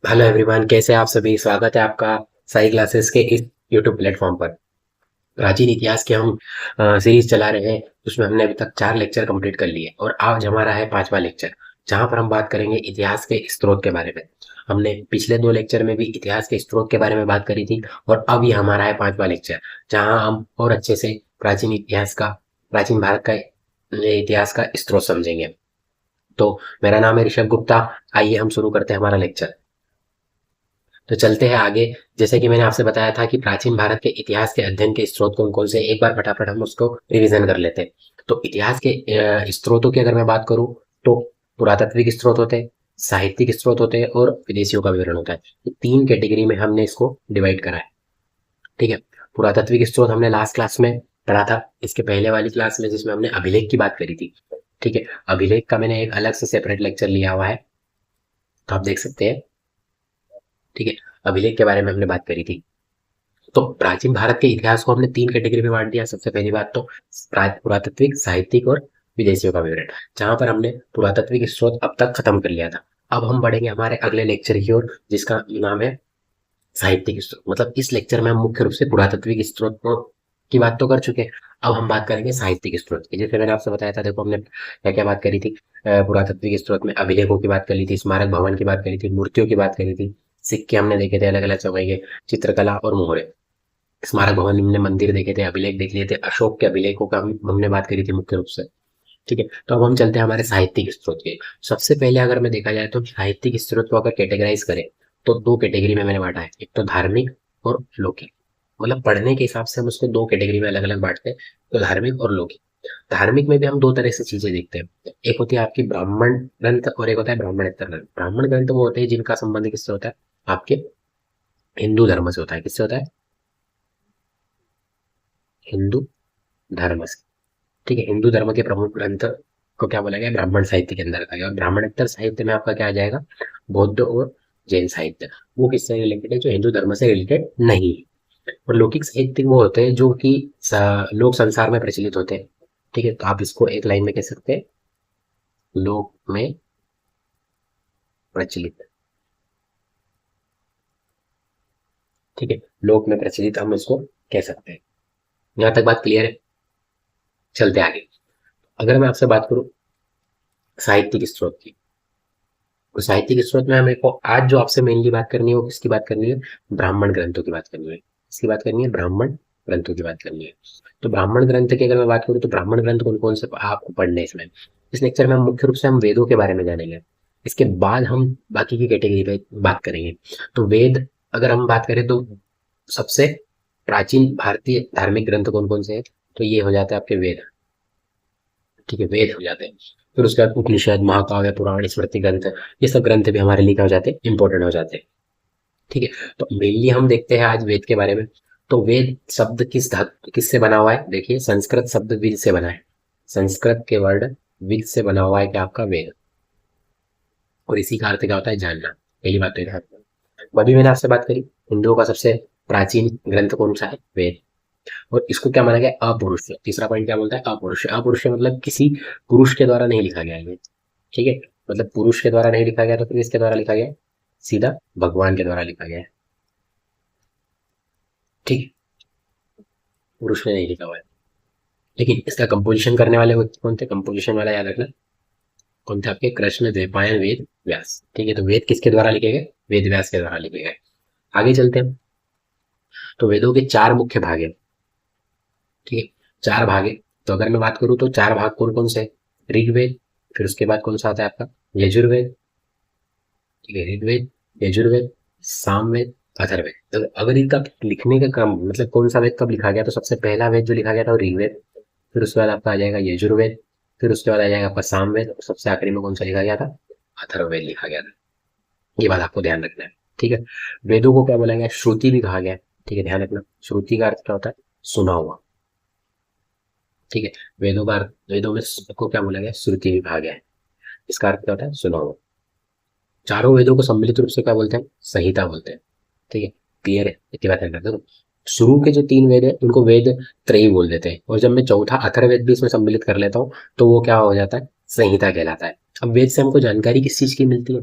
Hello everyone, कैसे हैं आप सभी। स्वागत है आपका साई क्लासेस के इस यूट्यूब प्लेटफॉर्म पर। प्राचीन इतिहास के हम सीरीज चला रहे हैं। उसमें हमने अभी तक 4 लेक्चर कंप्लीट कर लिए और आज हमारा है 5वां लेक्चर, जहां पर हम बात करेंगे इतिहास के स्रोत के बारे में। हमने पिछले 2 लेक्चर में भी इतिहास के स्रोत के बारे में बात करी थी और अब ये हमारा है 5वां लेक्चर, जहां हम और अच्छे से प्राचीन भारत का इतिहास का स्रोत समझेंगे। तो मेरा नाम है ऋषभ गुप्ता। आइए हम शुरू करते हैं हमारा लेक्चर। तो चलते हैं आगे। जैसे कि मैंने आपसे बताया था कि प्राचीन भारत के इतिहास के अध्ययन के स्रोत कौन कौन से, एक बार फटाफट हम उसको रिवीजन कर लेते हैं। तो इतिहास के स्रोतों की अगर मैं बात करूं तो पुरातात्विक स्रोत होते हैं, साहित्यिक स्रोत होते हैं और विदेशियों का विवरण होता है। ये 3 कैटेगरी में हमने इसको डिवाइड करा है। ठीक है। पुरातात्विक स्रोत हमने लास्ट क्लास में पढ़ा था, इसके पहले वाली क्लास में जिसमें हमने अभिलेख की बात करी थी। ठीक है। अभिलेख का मैंने एक अलग से सेपरेट लेक्चर लिया हुआ है, तो आप देख सकते हैं। ठीक है। अभिलेख के बारे में हमने बात करी थी। तो प्राचीन भारत के इतिहास को हमने 3 कैटेगरी में बांट दिया। सबसे पहली बात तो पुरातात्विक, साहित्यिक और विदेशियों का विवरण, जहां पर हमने पुरातात्विक स्रोत अब तक खत्म कर लिया था। अब हम बढ़ेंगे हमारे अगले लेक्चर की ओर, जिसका नाम है साहित्यिक स्रोत। मतलब इस लेक्चर में हम मुख्य रूप से पुरातात्विक स्रोत की बात तो कर चुके हैं। अब हम बात करेंगे साहित्यिक स्रोत की। जैसे मैंने आपसे बताया था, देखो हमने क्या क्या बात करी थी। पुरातात्विक स्रोत में अभिलेखों की बात करी थी, स्मारक भवन की बात करी थी, मूर्तियों की बात करी थी, सिक्के हमने देखे थे अलग अलग समय के, चित्रकला और मोहरे। स्मारक भवन हमने मंदिर देखे थे, अभिलेख देख लिए थे, अशोक के अभिलेखों का हमने बात करी थी मुख्य रूप से। ठीक है। तो अब हम चलते हैं हमारे साहित्यिक स्रोत के। सबसे पहले अगर मैं देखा जाए तो साहित्यिक स्रोत को अगर कैटेगराइज करें तो 2 कैटेगरी में मैंने बांटा है, एक तो धार्मिक और लौकिक। मतलब पढ़ने के हिसाब से हम उसको 2 कैटेगरी में अलग अलग बांटते हैं, तो धार्मिक और लौकिक। धार्मिक में भी हम 2 तरह से चीजें देखते हैं। एक होती है आपकी ब्राह्मण ग्रंथ और एक होता है ब्राह्मणेतर ग्रंथ। ब्राह्मण ग्रंथ वो होते हैं जिनका संबंध किससे होता है, आपके हिंदू धर्म से होता है। किससे होता है? हिंदू धर्म से। ठीक है। हिंदू धर्म के प्रमुख ग्रंथ को क्या बोला गया? ब्राह्मण साहित्य के अंदर रखा गया। और ब्राह्मणोत्तर साहित्य में आपका क्या आ जाएगा? बौद्ध और जैन साहित्य। वो किससे रिलेटेड है? जो हिंदू धर्म से रिलेटेड नहीं है। और लौकिक साहित्य वो होते हैं जो कि लोक संसार में प्रचलित होते हैं। ठीक है। तो आप इसको एक लाइन में कह सकते हैं, लोक में प्रचलित। ठीक है। लोक में प्रचलित हम इसको कह सकते हैं। यहाँ तक बात क्लियर है? चलते आगे। अगर मैं आपसे बात करूं साहित्यिक स्रोत की, तो साहित्यिक स्रोत में हमें को आज जो आपसे मेनली बात करनी है वो किसकी बात करनी है? ब्राह्मण ग्रंथों की बात करनी है। किसकी बात करनी है? ब्राह्मण ग्रंथों की बात करनी है। तो ब्राह्मण ग्रंथ की अगर मैं बात करूँ तो ब्राह्मण ग्रंथ कौन कौन से आपको पढ़ने हैं इसमें? इस लेक्चर में हम मुख्य रूप से हम वेदों के बारे में जानेंगे। इसके बाद हम बाकी की कैटेगरी पे बात करेंगे। तो वेद अगर हम बात करें तो सबसे प्राचीन भारतीय धार्मिक ग्रंथ कौन कौन से हैं? तो ये हो जाते हैं आपके वेद। ठीक है। वेद हो जाते हैं। फिर उसके बाद उपनिषद, महाकाव्य, पुराण, स्मृति ग्रंथ, ये सब ग्रंथ भी हमारे लिए क्या हो जाते हैं? इंपॉर्टेंट हो जाते हैं। ठीक है। तो मेनली हम देखते हैं आज वेद के बारे में। तो वेद शब्द किससे बना हुआ है? देखिए, संस्कृत शब्द विद से बना है। संस्कृत के वर्ड विद से बना हुआ है क्या आपका? वेद। और इसी का अर्थ क्या होता है? जानना। पहली बात तो ये ध्यान रखना। अभी मैंने आपसे बात करी हिंदुओं का सबसे प्राचीन ग्रंथ कौन सा है? वेद। और इसको क्या माना गया? अपौरुषीय। तीसरा पॉइंट क्या बोलता है? अपौरुषीय। अपौरुषीय मतलब किसी पुरुष के द्वारा नहीं लिखा गया है ये। ठीक है। मतलब पुरुष के द्वारा नहीं लिखा गया तो फिर किसके द्वारा लिखा गया है? सीधा भगवान के द्वारा लिखा गया है। ठीक है। पुरुष ने नहीं लिखा हुआ है। लेकिन इसका कंपोजिशन करने वाले व्यक्ति कौन थे? कंपोजिशन वाला याद रखना, कौन थे आपके? कृष्ण द्वैपायन वेद व्यास। ठीक है। तो वेद किसके द्वारा लिखे गए? वेद व्यास के द्वारा लिखे गए। आगे चलते हैं। तो वेदों के 4 मुख्य भाग है। ठीक है। 4 भाग है। तो अगर मैं बात करूँ तो 4 भाग कौन कौन से हैं? ऋग्वेद, फिर उसके बाद कौन सा आता है आपका? यजुर्वेद। ठीक है। ऋग्वेद, यजुर्वेद, सामवेद, अथर्ववेद। तो अगर इनका लिखने का क्रम मतलब कौन सा वेद कब लिखा गया, तो सबसे पहला वेद जो लिखा गया था वो ऋग्वेद। फिर उसके बाद आपका आ जाएगा यजुर्वेद। फिर उसके बाद आ जाएगा आपका सामवेद और सबसे आखिरी में कौन सा लिखा गया था? अथर्ववेद लिखा गया था। ये बात आपको ध्यान रखना है। ठीक है। वेदों को क्या बोला गया? श्रुति भी कहा गया है। ठीक है। ध्यान रखना, श्रुति का अर्थ क्या होता है? सुना हुआ। ठीक है। वेदों में को क्या बोला गया? श्रुति भी कहा गया है। इसका अर्थ क्या होता है? सुना हुआ। चारों वेदों को सम्मिलित रूप से क्या बोलते हैं? संहिता बोलते हैं। ठीक है। क्लियर है? इतनी बात ध्यान रखना। तो शुरू के जो 3 वेद है उनको वेद त्रयी बोल देते हैं, और जब मैं चौथा अथर्ववेद भी इसमें सम्मिलित कर लेता हूँ तो वो क्या हो जाता है? संहिता कहलाता है। अब वेद से हमको जानकारी किस चीज की मिलती है?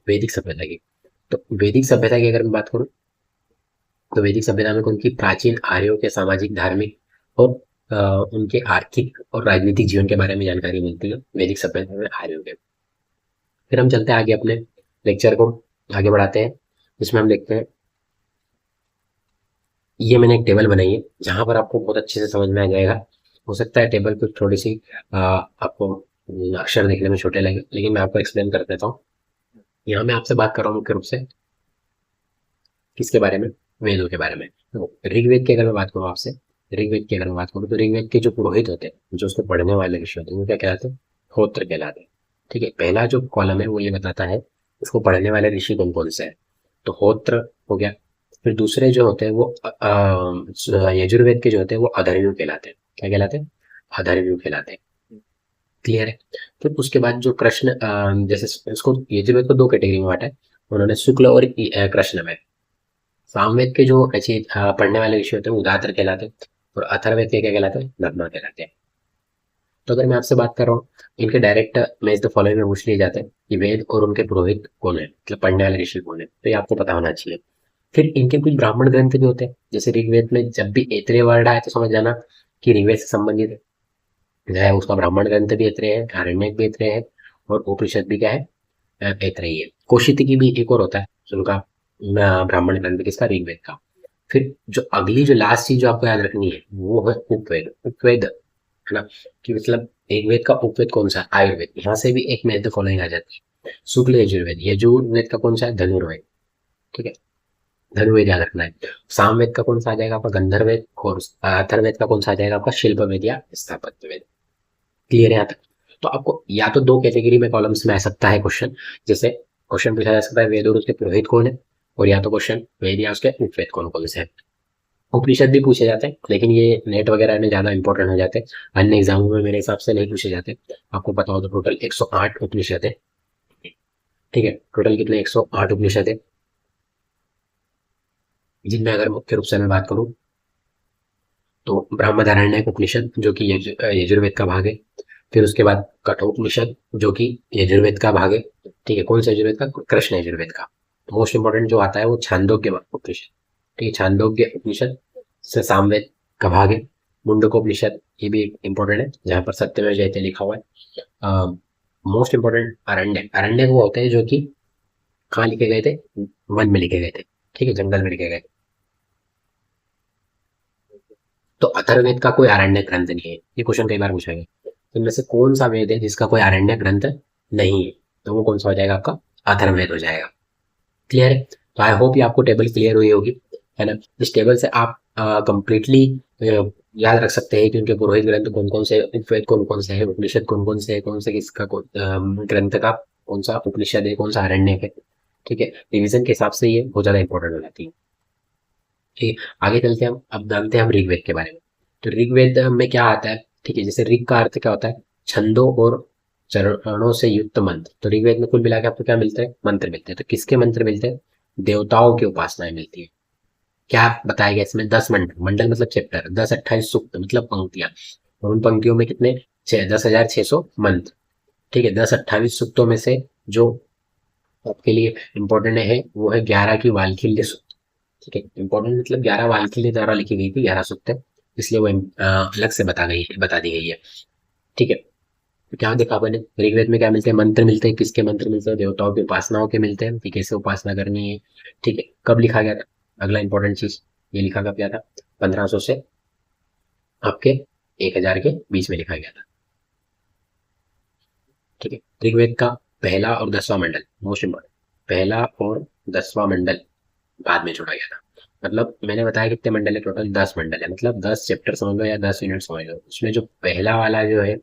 वैदिक सभ्यता की। तो वैदिक सभ्यता की अगर मैं बात करूँ, तो वैदिक सभ्यता में उनकी प्राचीन आर्यों के सामाजिक, धार्मिक और उनके आर्थिक और राजनीतिक जीवन के बारे में जानकारी मिलती है वैदिक सभ्यता में आर्यों के। फिर हम चलते हैं आगे, अपने लेक्चर को आगे बढ़ाते हैं, जिसमें हम देखते हैं, ये मैंने एक टेबल बनाई है जहाँ पर आपको बहुत अच्छे से समझ में आ जाएगा। हो सकता है टेबल पे थोड़ी सी आपको अक्षर देखने में छोटे लगे, लेकिन मैं आपको एक्सप्लेन कर देता हूँ। यहाँ मैं आपसे बात कर रहा हूँ मुख्य रूप से किसके बारे में, वेदों के बारे में। तो ऋग्वेद की अगर मैं बात करूँ आपसे, ऋग्वेद की अगर मैं बात करूँ, तो ऋग्वेद के जो पुरोहित होते हैं, जो उसको पढ़ने वाले ऋषि होते हैं, वो क्या कहलाते हैं, होत्र कहलाते हैं। ठीक है, पहला जो कॉलम है वो ये बताता है उसको पढ़ने वाले ऋषि कौन कौन से हैं। तो होत्र हो गया। फिर दूसरे जो होते हैं वो यजुर्वेद के जो होते हैं वो अधर्व्यू कहलाते हैं। क्या कहलाते हैं, अधर्व्यू कहलाते हैं। क्लियर है। फिर उसके बाद जो कृष्ण, जैसे इसको यजुर्वेद को दो कैटेगरी में बांटा है उन्होंने, शुक्ल और कृष्ण में। सामवेद के जो पढ़ने वाले ऋषि होते हैं वो उदातर कहलाते हैं, और अथर्ववेद के क्या कहलाते हैं, ब्रह्मा कहलाते हैं। तो अगर मैं आपसे बात कर रहा हूँ, इनके डायरेक्ट मैं इस द फॉलोइंग में पूछ लिए जाते हैं कि वेद और उनके पुरोहित कौन है, मतलब पढ़ने वाले ऋषि कौन है, तो ये आपको पता होना चाहिए। फिर इनके कुछ ब्राह्मण ग्रंथ भी होते हैं, जैसे ऋग्वेद में जब भी ऐत्रेय वर्ड आए तो समझ जाना कि ऋग्वेद से संबंधित है। जो है उसका ब्राह्मण ग्रंथ भी ऐत्रेय है, आरण्यक भी ऐत्रेय है, और उपनिषद भी क्या है, ऐत्रेयी है। कौशिकी भी एक और होता है उनका ब्राह्मण ग्रंथ किसका, ऋग्वेद का। फिर जो अगली जो लास्ट चीज जो आपको याद रखनी है वो है उपवेद। उपवेद है ना, कि मतलब एक वेद का उपवेद कौन सा है, आयुर्वेद। यहाँ से भी एक मेथड फॉलोइंग आ जाती है, शुक्ल यजुर्वेद। यजुर्वेद का कौन सा है, धनुर्वेद। ठीक है, धनुर्वेद याद रखना है। सामवेद का कौन सा आ जाएगा आपका, गंधर्वेद। और अथर्ववेद का कौन सा आ जाएगा आपका, शिल्पवेद या स्थापत्य वेद। क्लियर है यहाँ तक। तो आपको या तो दो कैटेगरी में कॉलम्स में आ सकता है क्वेश्चन, जैसे क्वेश्चन पूछा जा सकता है वेद और उसके पुरोहित कौन है, और या तो क्वेश्चन वेद या उसके उपवेद कौन कौन से है। उपनिषद भी पूछे जाते हैं, लेकिन ये नेट वगैरह में ज्यादा इंपॉर्टेंट हो जाते हैं, अन्य एग्जामों में मेरे हिसाब से नहीं पूछे जाते। आपको पता हो तो टोटल 108 उपनिषद है। ठीक है, टोटल कितने, 108 उपनिषद है, जिनमें अगर मुख्य रूप से मैं बात करूँ तो ब्रह्मधारण्यक उपनिषद जो कि यजुर्वेद का भाग है। फिर उसके बाद कठोपनिषद जो कि यजुर्वेद का भाग है। ठीक है, कौन सा यजुर्वेद का, कृष्ण यजुर्वेद का। मोस्ट इंपॉर्टेंट जो आता है वो छांदोग्य उपनिषद। ठीक है, छांदोग्य उपनिषद से सामवेद का भाग है। मुंडकोपनिषद ये भी इम्पोर्टेंट है, जहाँ पर सत्यमेव जयते लिखा हुआ है। Most important Aranyak. अरण्यक वो होते हैं जो कि कहाँ लिखे गए थे, वन में लिखे गए थे। ठीक है, जंगल में लिखे गए। तो अथर्ववेद का कोई आरण्यक ग्रंथ नहीं है, ये क्वेश्चन कई बार पूछा गया। तो इनमें से कौन सा वेद है जिसका कोई आरण्यक ग्रंथ नहीं है, तो वो कौन सा हो जाएगा आपका, अथर्ववेद हो जाएगा। क्लियर है। तो आई होप ये आपको टेबल क्लियर हुई होगी, है ना। इस टेबल से आप कंप्लीटली याद रख सकते हैं कि उनके पुरोहित ग्रंथ कौन कौन से, वेद कौन कौन से है, उपनिषद कौन कौन से है, कौन से किसका ग्रंथ का कौन सा उपनिषद है, कौन सा आरण्यक है। ठीक है, रिविजन के हिसाब से ये बहुत ज्यादा इंपॉर्टेंट हो जाती है। ठीक है, आगे चलते हैं हम, अब जानते हैं हम ऋग्वेद के बारे में। तो ऋग्वेद में क्या आता है, ठीक है, जैसे ऋग का अर्थ क्या होता है, छंदों और चरणों से युक्त मंत्र। तो ऋग्वेद में कुल मिला के आपको क्या मिलता है, मंत्र मिलते हैं। तो किसके मंत्र मिलते हैं, देवताओं की उपासनाएं मिलती है। क्या बताया गया इसमें, 10 मंडल, मंडल मतलब चैप्टर, 10 28 सूक्त मतलब पंक्तियां, और उन पंक्तियों में कितने, 10,600 मंत्र। ठीक है, 10 28 सूक्तों में से जो आपके लिए इम्पोर्टेंट है वो है 11 की वाल्कील्य सूक्त। ठीक है, इंपॉर्टेंट मतलब 11 वाल्कील्य द्वारा लिखी गई थी, 11 सूक्त है, इसलिए वो अलग से बता दी गई है। ठीक है, तो क्या देखा मैंने, ऋग्वेद में क्या मिलते हैं, मंत्र मिलते हैं। किसके मंत्र मिलते हैं, देवताओं की उपासनाओं के मिलते हैं कि कैसे उपासना करनी है। ठीक है, कब लिखा गया था, अगला इंपॉर्टेंट चीज, ये लिखा कब गया था, 1500 से आपके 1000 के बीच में लिखा गया था। ठीक है, ऋग्वेद का पहला और 10वां मंडल मोस्ट इंपॉर्टेंट, पहला और 10वां मंडल बाद में जोड़ा गया था। मतलब मैंने बताया कितने मंडल है, टोटल 10 मंडल है, मतलब 10 चैप्टर समझ लो या 10 यूनिट समझ लो। उसमें जो पहला वाला जो है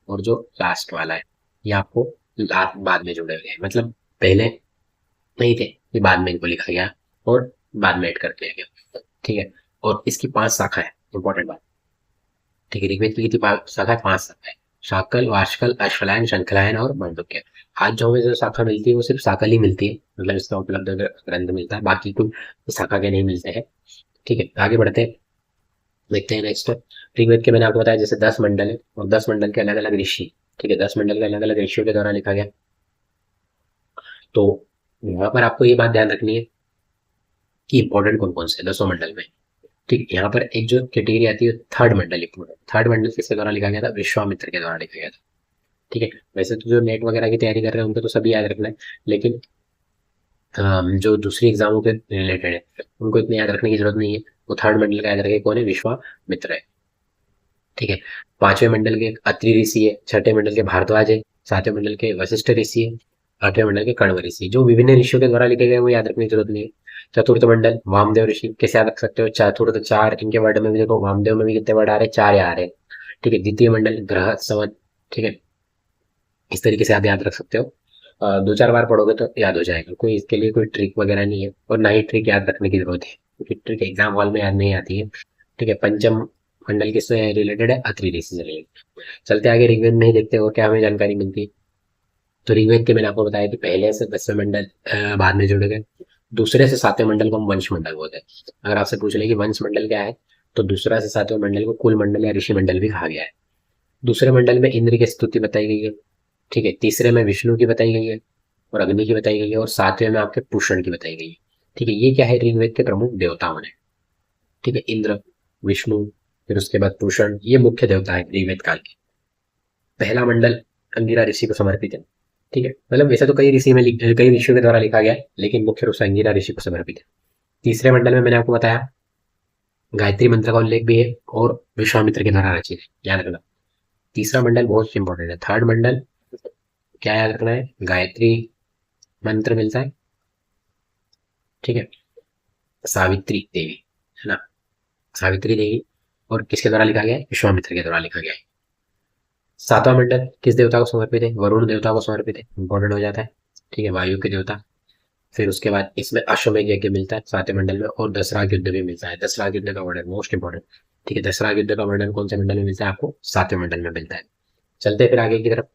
और जो लास्ट वाला है, ये आपको बाद में जोड़े हुए हैं, मतलब पहले नहीं थे, ये बाद में इनको लिखा गया और बाद में ऐड कर दिया गया। ठीक है, और इसकी 5 शाखा है, इंपॉर्टेंट बात। ठीक है, ऋग्वेद की कितनी शाखा है, 5 शाखा है, शाकल, वाशकल, अश्वलायन, शंखलायन और मांडुक्य। आज जो हमें जो शाखा मिलती है वो सिर्फ शाकल ही मिलती है, मतलब इसका उपलब्ध ग्रंथ मिलता है, बाकी कोई शाखा के नहीं मिलते हैं। ठीक है, आगे बढ़ते हैं, देखते हैं नेक्स्ट। ऋग्वेद के मैंने आपको बताया जैसे 10 मंडल है और 10 मंडल के अलग अलग ऋषि। ठीक है, 10 मंडल के अलग अलग ऋषियों के द्वारा लिखा गया। तो यहाँ पर आपको ये बात ध्यान रखनी है कि इंपॉर्टेंट कौन कौन से 10 मंडल में। ठीक, यहाँ पर एक जो कैटेगरी आती है थर्ड मंडल इंपॉर्टेंट। थर्ड मंडल किसके द्वारा लिखा गया था? विश्वामित्र के द्वारा लिखा गया था। ठीक है, वैसे तो जो नेट वगैरह की तैयारी कर रहे हैं उनको तो सभी याद रखना है, लेकिन जो दूसरी एग्जामों के रिलेटेड है उनको इतनी याद रखने की जरूरत नहीं है। वो थर्ड मंडल का याद रखे कौन है? विश्वामित्र है। ठीक है, पांचवें मंडल के अत्रि ऋषि है, छठे मंडल के भारद्वाज है, सातवें मंडल के वशिष्ठ ऋषि है, आठवें मंडल के कण्व ऋषि। जो विभिन्न ऋषियों के द्वारा लिखे गए वो याद रखने की जरूरत नहीं है। चतुर्थ मंडल वामदेव ऋषि, कैसे याद रख सकते हो? चतुर्थ चार, इनके वर्ड में भी देखो वामदेव में भी कितने वर्ड आ रहे हैं? 4 आ रहे हैं। ठीक है, द्वितीय मंडल ग्रह संवत। ठीक है, इस तरीके से आप याद रख सकते हो। 2-4 बार पढ़ोगे तो याद हो जाएगा। कोई इसके लिए कोई ट्रिक वगैरह नहीं है, और ना ही ट्रिक याद रखने की जरूरत है, क्योंकि ट्रिक एग्जाम हॉल में याद नहीं आती है। ठीक है, पंचम मंडल किससे रिलेटेड है? अत्रि ऋषि से रिलेटेड। चलते आगे ऋग्वेद में ही देखते हो क्या हमें जानकारी मिलती है। तो ऋग्वेद के मैंने आपको बताया कि पहले से 10वें मंडल बाद में जुड़े गए। दूसरे से 7वें मंडल को हम वंश मंडल बोलते हैं। अगर आपसे पूछ ले कि वंश मंडल क्या है, तो दूसरा से 7वें मंडल को कुल मंडल या ऋषि मंडल भी कहा गया है। दूसरे मंडल में इंद्र की स्तुति बताई गई है। ठीक है, तीसरे में विष्णु की बताई गई है, और अग्नि की बताई गई है, और 7वें में आपके पूषण की बताई गई है। ठीक है, ये क्या है? ऋग्वेद के प्रमुख देवताओं ने। ठीक है, इंद्र, विष्णु, फिर उसके बाद पूषण, ये मुख्य देवता है ऋग्वेद काल के। पहला मंडल अंगिरा ऋषि को समर्पित है। ठीक है, मतलब वैसे तो कई ऋषियों के द्वारा लिखा गया है, लेकिन मुख्य रूप से अंगिरा ऋषि को समर्पित है। तीसरे मंडल में मैंने आपको बताया गायत्री मंत्र का उल्लेख भी है, और विश्वामित्र के द्वारा रचित है, याद रखना। तीसरा मंडल बहुत इंपॉर्टेंट है। थर्ड मंडल क्या याद रखना है? गायत्री मंत्र मिलता है। ठीक है, सावित्री देवी, है ना, सावित्री देवी, और किसके द्वारा लिखा गया है? विश्वामित्र के द्वारा लिखा गया है। सातवां मंडल किस देवता को समर्पित है? वरुण देवता को समर्पित है, इंपॉर्टेंट हो जाता है। ठीक है, वायु के देवता। फिर उसके बाद इसमें अश्वमेध यज्ञ मिलता है 7वें मंडल में, और दशराग युद्ध भी मिलता है। दशराग युद्ध का वर्णन मोस्ट इंपॉर्टेंट। ठीक है, दशराग युद्ध का वर्णन कौन से मंडल में मिलता है? आपको 7वें मंडल में मिलता है। चलते हैं फिर आगे की तरफ।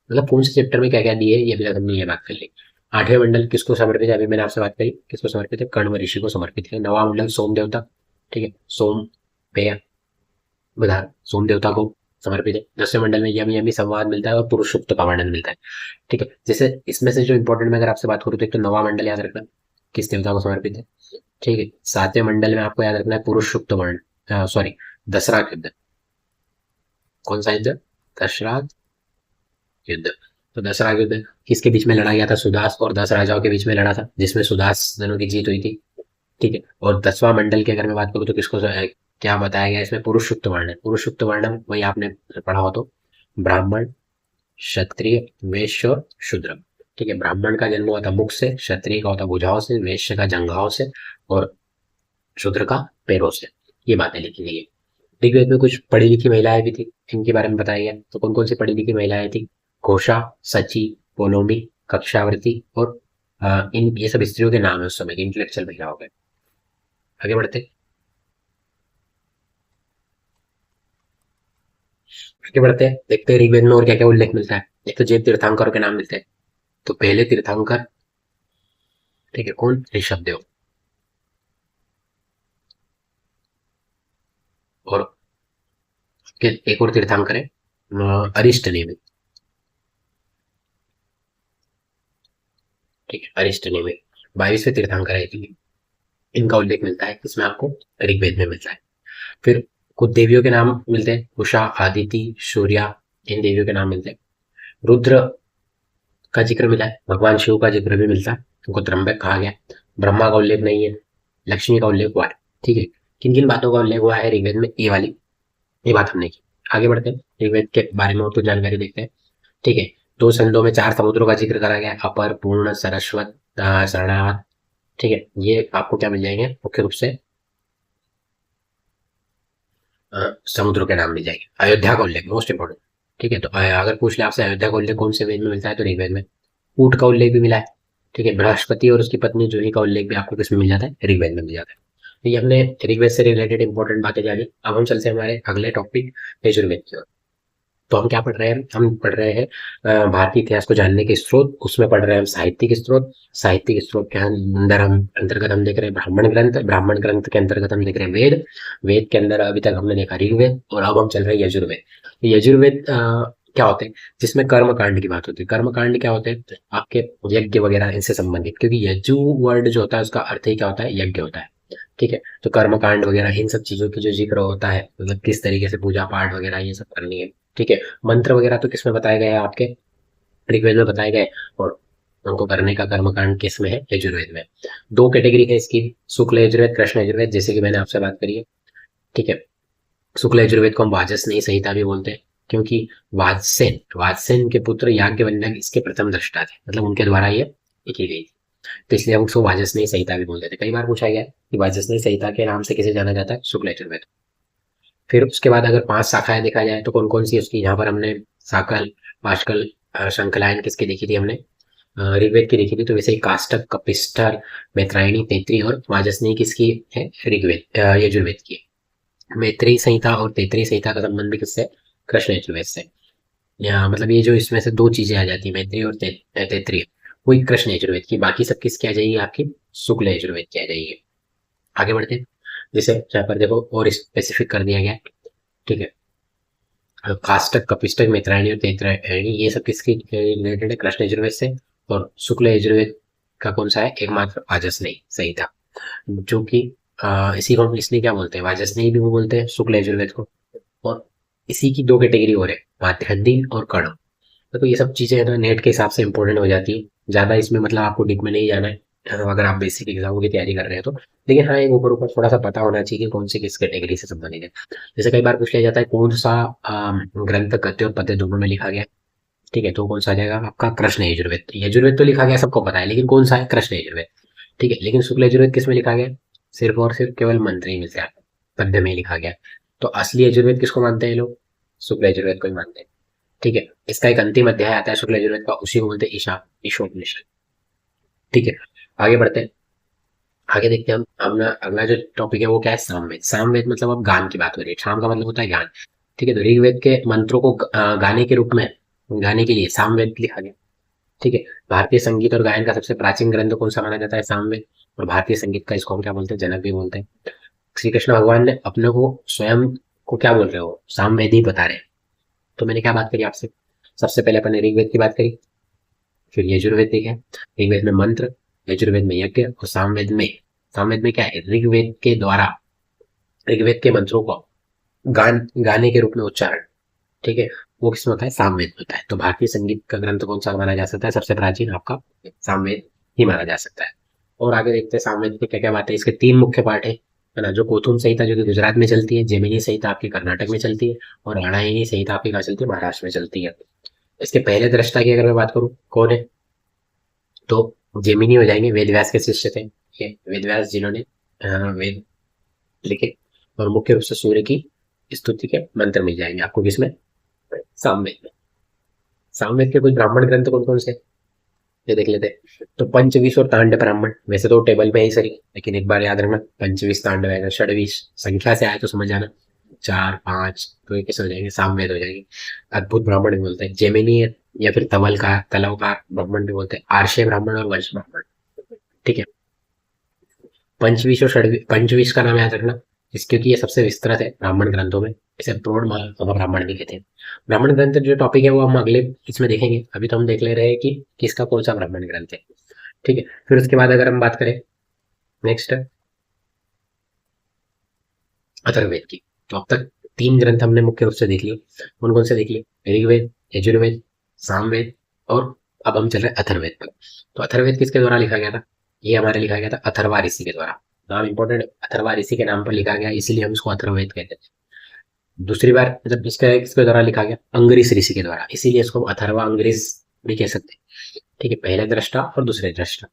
मतलब कौन से चैप्टर में क्या क्या दिए ये भी हमने ये बात कर ली। 8वें मंडल किसको समर्पित है? अभी मैंने आपसे बात करी किसको समर्पित है? कण्व ऋषि को समर्पित है। 9वां मंडल सोम देवता। ठीक है, सोम पेय बधार, सोम देवता को समर्पित है। 10वें मंडल में यम यमी संवाद मिलता है, और पुरुष सूक्त का वर्णन मिलता है। ठीक है, जैसे इसमें से जो इंपॉर्टेंट में अगर आपसे बात करूँ तो एक तो 9वां मंडल याद रखना किस देवता को समर्पित है। ठीक है, 7वें मंडल में आपको याद रखना है पुरुष सूक्त वर्ण, सॉरी, दशराग युद्ध। कौन सा युद्ध? दशराग युद्ध। तो दशराग युद्ध किसके बीच में लड़ा गया था? सुदास और 10 राजाओं के बीच में लड़ा था, जिसमें सुदास दोनों की जीत हुई थी। ठीक है, और 10वां मंडल की अगर मैं बात करूँ तो किसको क्या बताया गया इसमें? पुरुष सूक्त वर्ण। पुरुष सूक्त वर्ण वही आपने पढ़ा हो तो ब्राह्मण, क्षत्रिय, वैश्य और शूद्र। ठीक है, ब्राह्मण का जन्म हुआ था मुख से, क्षत्रिय का होता भुजाओं से, वैश्य का जंघाओं से, और शूद्र का पैरों से। ये बातें लिखी गई है। ऋग्वेद में कुछ पढ़ी लिखी महिलाएं भी थी, इनके बारे में बताया गया। तो कौन कौन सी पढ़ी लिखी महिलाएं थी? घोषा, सची, पोलोमी, कक्षावर्ती, और इन ये सब स्त्रियों के नाम है उस समय के, इंटेलेक्चुअल महिला हो गए। आगे बढ़ते देखते हैं ऋग्वेद में और क्या क्या उल्लेख मिलता है। एक तो जैव तीर्थंकरों के नाम मिलते हैं। तो पहले तीर्थंकर, ठीक है, कौन? ऋषभ देव। और एक और तीर्थंकर है अरिष्ट नेमि। ठीक है, अरिष्ट नेमि 22वें तीर्थंकर है। इनका उल्लेख मिलता है इसमें आपको ऋग्वेद में मिलता है। फिर कुछ देवियों के नाम मिलते हैं, उषा, आदिति, सूर्या, इन देवियों के नाम मिलते हैं। रुद्र का जिक्र मिला है, भगवान शिव का जिक्र भी मिलता है, उनको त्रंबक कहा गया। ब्रह्मा का उल्लेख नहीं है, लक्ष्मी का उल्लेख हुआ है। ठीक है, किन किन बातों का उल्लेख हुआ है ऋग्वेद में? ये वाली, ये बात हमने की। आगे बढ़ते हैं, ऋग्वेद के बारे में और कुछ जानकारी देखते हैं। ठीक है, 2 संदों में 4 समुद्रों का जिक्र करा गया, अपर, पूर्ण, सरस्वत, शरणावत। ठीक है, ये आपको क्या मिल जाएंगे? मुख्य रूप से समुद्रों के नाम मिल जाएंगे। अयोध्या का उल्लेख मोस्ट इंपोर्टेंट। ठीक है, तो अगर पूछ ले आपसे अयोध्या का उल्लेख कौन से वेद में मिलता है, तो ऋग्वेद में। ऊंट का उल्लेख भी मिला है। ठीक है, बृहस्पति और उसकी पत्नी जूही का उल्लेख भी आपको किसमें मिल जाता है? ऋग्वेद में मिल जाता है। तो ये हमने ऋग्वेद से रिलेटेड इंपॉर्टेंट बातें जानी। अब हम चलते हैं हमारे अगले टॉपिक यजुर्वेद की ओर। तो हम क्या पढ़ रहे हैं? हम पढ़ रहे हैं भारतीय इतिहास को जानने के स्रोत। उसमें पढ़ रहे हैं हम साहित्यिक स्रोत। साहित्यिक स्रोत के अंदर हम अंतर्गत हम देख रहे हैं ब्राह्मण ग्रंथ। ब्राह्मण ग्रंथ के अंतर्गत हम देख रहे हैं वेद। वेद के अंदर अभी तक हमने देखा ऋग्वेद, और अब हम चल रहे हैं यजुर्वेद। यजुर्वेद क्या होते हैं, जिसमें कर्म कांड की बात होती है। कर्म कांड क्या होते हैं, आपके यज्ञ वगैरह इनसे संबंधित, क्योंकि यजु वर्ड जो होता है उसका अर्थ ही क्या होता है, यज्ञ होता है। ठीक है, तो कर्म कांड वगैरह इन सब चीजों की जो जिक्र होता है, मतलब किस तरीके से पूजा पाठ वगैरह ये सब करनी है। ठीक है, मंत्र वगैरह तो किसमें बताए गए हैं, आपके ऋग्वेद में बताए गए, और उनको करने का कर्मकांड किसमें है, यजुर्वेद में। दो कैटेगरी है इसकी, शुक्ल यजुर्वेद, कृष्ण यजुर्वेद, जैसे कि मैंने आपसे बात करी है। ठीक है, शुक्ल यजुर्वेद को हम वाजस्नेयी संहिता भी बोलते हैं, क्योंकि वाजसेन के पुत्र याज्ञवल्क्य इसके प्रथम दृष्टा थे, मतलब उनके द्वारा ये की गई। तो इसलिए हम उसको वाजस्नेयी संहिता भी बोलते थे। कई बार पूछा गया है कि वाजस्नेयी संहिता के नाम से किसे जाना जाता है, शुक्ल यजुर्वेद। फिर उसके बाद अगर 5 शाखाएं देखा जाए तो कौन कौन सी उसकी, यहाँ पर हमने साकल, पाशकल, श्रृंखलायन किसकी देखी थी हमने, ऋग्वेद की देखी थी। तो वैसे ही काष्टक, कपिस्टर, मैत्रायणी, तैतृय और वाजस्नेयी किसकी है, ऋग्वेद यजुर्वेद की है। मैत्रेयी संहिता और तैतृय संहिता का संबंध भी किससे, कृष्ण यजुर्वेद से। या मतलब ये जो इसमें से दो चीजें आ जाती है, मैत्रेयी और तैतृय, वही कृष्ण यजुर्वेद की, बाकी सब किसकी आ जाएगी, आपकी शुक्ल यजुर्वेद की आ जाएगी। आगे बढ़ते हैं, जैसे यहाँ पर देखो और स्पेसिफिक कर दिया गया है। ठीक है, काष्टक, कपिष्टक, मैत्रायणी और तैत्तिरायणी ये सब किसके रिलेटेड है, कृष्ण यजुर्वेद से। और शुक्ल यजुर्वेद का कौन सा है, एकमात्र वाजस्नेयी संहिता, जो कि इसी को हम इसलिए क्या बोलते हैं, वाजस्नेयी भी वो बोलते हैं शुक्ल यजुर्वेद को। और इसी की दो कैटेगरी और है, माध्यन्दिन और कर्ण। तो ये सब चीजें है ना नेट के हिसाब से इंपॉर्टेंट हो जाती है, ज्यादा इसमें मतलब आपको डीप में नहीं जाना है, अगर आप बेसिक एग्जामों की तैयारी कर रहे हैं तो। लेकिन हाँ, एक ऊपर ऊपर थोड़ा सा पता होना चाहिए कि कौन सी किस कैटेगरी से संबंधित है। जैसे कई बार पूछ लिया जाता है कौन सा ग्रंथ गद्य और पद्य दोनों में लिखा गया है। ठीक है, तो कौन सा आ जाएगा आपका, कृष्ण यजुर्वेद। यजुर्वेद तो लिखा गया सबको पता है, लेकिन कौन सा है, कृष्ण यजुर्वेद। ठीक है, लेकिन शुक्ल यजुर्वेद किस में लिखा गया, सिर्फ और सिर्फ केवल मंत्र ही मिलता है, पद्य में ही लिखा गया। तो असली यजुर्वेद किसको मानते हैं लोग, शुक्ल यजुर्वेद को ही मानते हैं। ठीक है, इसका एक अंतिम अध्याय आता है शुक्ल यजुर्वेद का, उसी को बोलते हैं ईशोपनिषद। ठीक है, आगे बढ़ते हैं। आगे देखते हैं हम अपना अगला जो टॉपिक है वो क्या है, सामवेद। सामवेद मतलब अब गान की बात हो रही है, साम का मतलब होता है ज्ञान। ठीक है, तो ऋग्वेद के मंत्रों को गाने के रूप में, गाने के लिए सामवेद लिखा गया। ठीक है, भारतीय संगीत और गायन का सबसे प्राचीन ग्रंथ कौन सा माना जाता है, सामवेद। और भारतीय संगीत का इसको हम क्या बोलते हैं, जनक भी बोलते हैं। श्री कृष्ण भगवान ने अपने को स्वयं को क्या बोल रहे हो, सामवेद ही बता रहे हैं। तो मैंने क्या बात करी आपसे, सबसे पहले अपन ने ऋग्वेद की बात करी, फिर यजुर्वेद देखा, ऋग्वेद में मंत्र, यजुर्वेद में यज्ञ, और सामवेद में क्या है, ऋग्वेद के द्वारा ऋग्वेद के मंत्रों को गाने के रूप में उच्चारण। ठीक है, वो किसमें होता है, सामवेद में होता है। तो भारतीय संगीत का ग्रंथ कौन सा माना जा सकता है, सबसे प्राचीन आपका सामवेद ही माना जा सकता है। और आगे देखते हैं सामवेद की क्या क्या बात है। इसके 3 मुख्य पार्ट है ना, जो कोथुम संहिता जो कि गुजरात में चलती है, जेमिनी संहिता आपकी कर्नाटक में चलती है, और राणायणी संहिता आपकी कहाँ चलती है, महाराष्ट्र में चलती है। इसके पहले दृष्टा की अगर मैं बात करूँ, कौन है, तो जेमिनी हो जाएंगे, वेद व्यास के शिष्य थे ये, वेद व्यास जिन्होंने वेद लिखे। और मुख्य रूप से सूर्य की स्तुति के मंत्र मिल जाएंगे आपको किसमें, सामवेद में। सामवेद के कुछ ब्राह्मण ग्रंथ कौन कौन से, ये देख लेते हैं। तो पंचविश और तांड ब्राह्मण, वैसे तो टेबल में ही सही, लेकिन एक बार याद रखना, पंचविश तांड है, षडविश संख्या से आए तो समझ जाना, 4 5 तो ये कैसे हो जाएंगे, सामवेद हो जाएंगे। अद्भुत ब्राह्मण भी बोलते हैं, जेमिनी या फिर तलवकार ब्राह्मण भी बोलते हैं, आर्षे ब्राह्मण और वंश ब्राह्मण। ठीक है, पंचविश और षडविश, पंचविश का नाम याद रखना क्योंकि ये सबसे विस्तृत है ब्राह्मण ग्रंथों में, इसे ब्रोड ब्राह्मण भी कहते हैं। ब्राह्मण ग्रंथ जो टॉपिक है वो हम अगले इसमें देखेंगे, अभी तो हम देख ले रहे हैं कि किसका कौन सा ब्राह्मण ग्रंथ है। ठीक है, फिर उसके बाद अगर हम बात करें नेक्स्ट अथर्ववेद की, तो अब तक 3 ग्रंथ हमने मुख्य रूप से देख लिए। कौन कौन से देख लिए, ऋग्वेद, यजुर्वेद, सामवेद, और अब हम चल रहे हैं अथर्ववेद पर। तो अथर्ववेद किसके द्वारा लिखा गया था, ये हमारे लिखा गया था अथर्वा ऋषि के द्वारा। नाम इंपॉर्टेंट, अथर्वा ऋषि के नाम पर लिखा गया, इसीलिए हम इसको अथर्ववेद कहते हैं। दूसरी बार जब इसका किसके द्वारा लिखा गया, अंगरीष ऋषि के द्वारा, इसीलिए इसको अथर्वा अंगरीष भी कह सकते हैं। ठीक है, पहले दृष्टा और दूसरे दृष्टा।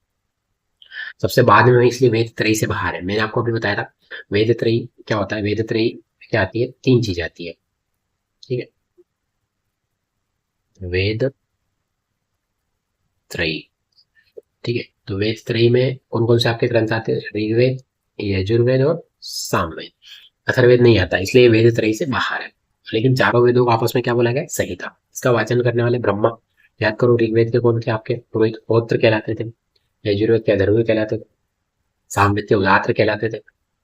सबसे बाद में इसलिए वेद त्रयी से बाहर है, मैंने आपको अभी बताया था वेद त्रयी क्या होता है। वेद त्रयी क्या आती है, 3 चीजें आती है। ठीक है, वेद त्रयी। ठीक है, तो वेद त्रयी में कौन कौन से आपके ग्रंथ आते हैं, ऋग्वेद, यजुर्वेद और सामवेद। अथर्ववेद नहीं आता, इसलिए वेद त्रयी से बाहर है। लेकिन चारों वेदों को आपस में क्या बोला गया, संहिता। इसका वाचन करने वाले ब्रह्मा, याद करो ऋग्वेद के कौन थे आपके, पुरोहित पौत्र कहलाते थे, यजुर्वेद के अधर्व कहलाते थे, सामवेद के उदात्र कहलाते थे,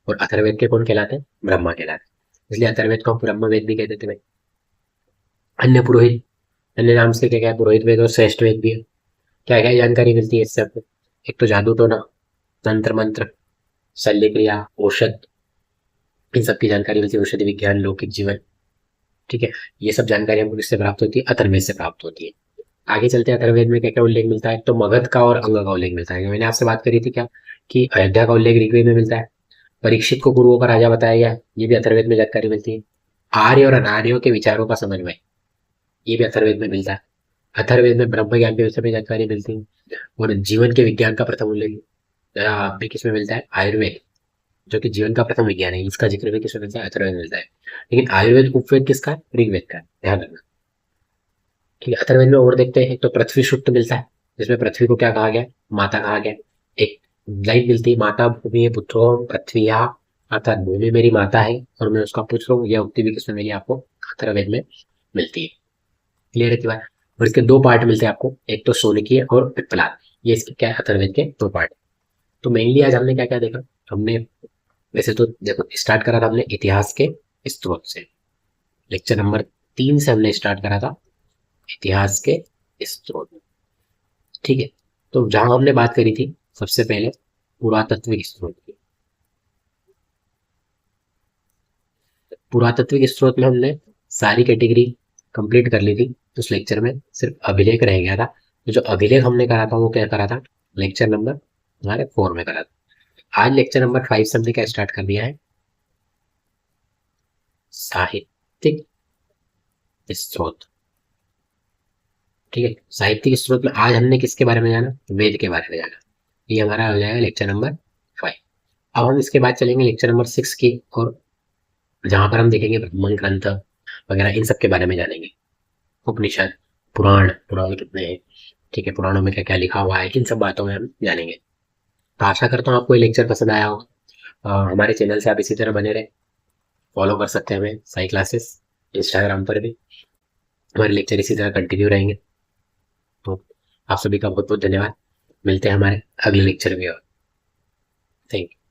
और अथर्ववेद के कौन कहलाते हैं, ब्रह्मा कहलाते हैं। इसलिए अथर्ववेद को हम ब्रह्मवेद भी कहते थे भाई। अन्य पुरोहित अन्य नाम से क्या क्या है, पुरोहित वेद और श्रेष्ठ वेद भी है। क्या क्या जानकारी मिलती है इससे आपको? एक तो जादू टोना, तंत्र मंत्र, शल्य क्रिया, औषध, इन सब की जानकारी मिलती है। औषधि विज्ञान, लौकिक जीवन, ठीक है। ये सब जानकारी हमको किससे प्राप्त होती है? अथर्ववेद से प्राप्त होती है। आगे चलते हैं, अथर्ववेद में क्या क्या उल्लेख मिलता है? तो मगध का और अंग का उल्लेख मिलता है। मैंने आपसे बात करी थी क्या, कि अयोध्या का उल्लेख ऋग्वेद में मिलता है। परीक्षित को कुरुओं का राजा बताया गया, ये भी अथर्ववेद में जानकारी मिलती है। आर्य और अनार्यों के विचारों का समन्वय, ये भी अथर्ववेद में मिलता है। अथर्ववेद में ब्रह्म ज्ञान के विषय में जानकारी मिलती है। और जीवन के विज्ञान का प्रथम उल्लेख भी किसमें मिलता है? आयुर्वेद, जो कि जीवन का प्रथम विज्ञान है, इसका जिक्र भी किसमें मिलता है? अथर्ववेद में मिलता है। लेकिन आयुर्वेद उपवेद किसका है? ऋग्वेद का है, ध्यान रखना। ठीक है, अथर्ववेद में और देखते हैं तो पृथ्वी सूक्त मिलता है, जिसमें पृथ्वी को क्या कहा गया? माता कहा गया। एक लाइन मिलती है, माता भूमि पुत्रो पृथ्वी, अर्थात भूमि मेरी माता है और मैं उसका पुत्र हूँ। यह उक्ति भी किसमें मिली आपको? अथर्ववेद में मिलती है। क्लियर है कि बात? और इसके दो पार्ट मिलते हैं आपको, एक तो सोनिकीय और पिप्पलाद। ये इसके क्या है? अथर्ववेद के दो पार्ट। तो मेनली आज हमने क्या क्या देखा? हमने वैसे तो देखो स्टार्ट करा था हमने इतिहास के स्त्रोत से। लेक्चर नंबर 3 से हमने स्टार्ट करा था इतिहास के स्त्रोत। ठीक है, तो जहां हमने बात करी थी सबसे पहले पुरातात्विक स्रोत की। पुरातात्विक स्रोत में हमने सारी कैटेगरी कंप्लीट कर ली थी। उस लेक्चर में सिर्फ अभिलेख रह गया था। तो जो अभिलेख हमने करा था वो क्या करा था? लेक्चर नंबर हमारे 4 में करा था। आज लेक्चर नंबर 5 से हमने क्या स्टार्ट कर दिया है? साहित्यिक स्रोत। ठीक है, साहित्यिक स्रोत में आज हमने किसके बारे में जाना? वेद के बारे में जाना। ये हमारा हो जाएगा लेक्चर नंबर 5। अब हम इसके बाद चलेंगे लेक्चर नंबर 6 की, और जहां पर हम देखेंगे ब्राह्मण ग्रंथ वगैरह, इन सब के बारे में जानेंगे। उपनिषद, पुराण, पुराण कितने हैं, ठीक है, पुराणों में क्या क्या लिखा हुआ है, इन सब बातों में हम जानेंगे। तो आशा करता हूँ आपको ये लेक्चर पसंद आया होगा। हमारे चैनल से आप इसी तरह बने रहे, फॉलो कर सकते हैं हमें, साई क्लासेस, इंस्टाग्राम पर भी हमारे लेक्चर इसी तरह कंटिन्यू रहेंगे। तो आप सभी का बहुत बहुत धन्यवाद। मिलते हैं हमारे अगले लेक्चर में और थैंक यू।